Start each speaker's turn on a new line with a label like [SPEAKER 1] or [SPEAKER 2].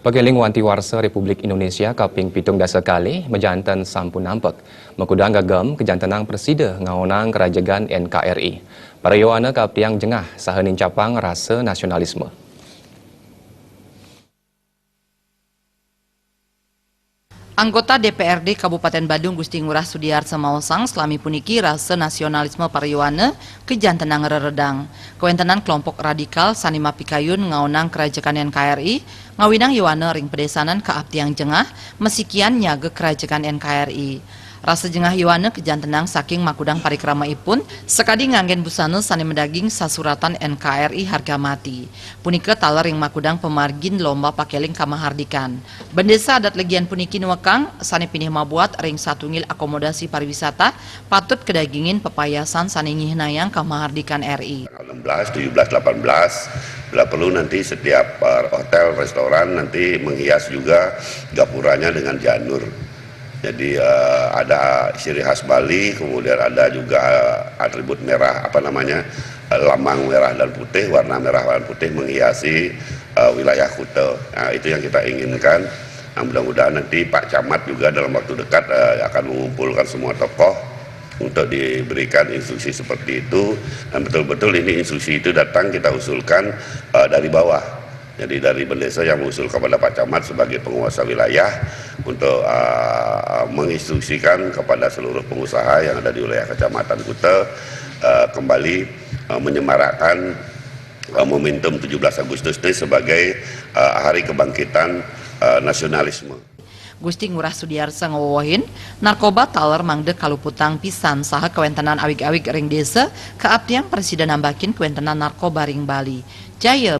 [SPEAKER 1] Pageling wanti warsa Republik Indonesia kaping pitung dasa kali mejantan sampun nampak mengkudang gagam kejantanang presida ngaunang kerajaan NKRI. Para yowana kapiang jengah sahanin capang rasa nasionalisme.
[SPEAKER 2] Anggota DPRD Kabupaten Badung Gusti Ngurah Sudiarsa Mausang selami puniki rasa nasionalisme pariowana kejantanang reredang. Kewentenan kelompok radikal Sanima Pikayun ngaunang kerajaan NKRI ngawinang yowana ring pedesanan keabtiang jengah mesikian nyaga kerajaan NKRI. Rasa jengah yowana kejantanang saking makudang parikrama ipun sekadi nganggen busana sani medaging sasuratan NKRI harga mati. Punika taler ring makudang pemargin lomba pakeling kamahardikan. Bendesa adat legian puniki nuwekang sani pinih mabuat ring satungil akomodasi pariwisata patut kedagingin pepayasan sani nyihnayang kamahardikan RI.
[SPEAKER 3] 16, 17, 18 bila perlu nanti setiap hotel, restoran nanti menghias juga gapuranya dengan janur. Jadi ada ciri khas Bali, kemudian ada juga atribut merah, lambang merah dan putih, warna merah dan putih menghiasi wilayah Kuta. Nah, itu yang kita inginkan. Nah, mudah-mudahan nanti Pak Camat juga dalam waktu dekat akan mengumpulkan semua tokoh untuk diberikan instruksi seperti itu. Dan betul-betul ini instruksi itu datang kita usulkan dari bawah. Jadi dari Bendesa yang mengusul kepada Pak Camat sebagai penguasa wilayah untuk menginstruksikan kepada seluruh pengusaha yang ada di wilayah Kecamatan Kuta kembali menyemarakkan momentum 17 Agustus ini sebagai hari kebangkitan nasionalisme.
[SPEAKER 2] Gusti Ngurah Sudiarsa ngawawahin narkoba taler mangde kaluputang pisan saha kewentenan awig-awig ring desa keabdiang presiden nambakin kewentenan narkoba ring Bali. Jaya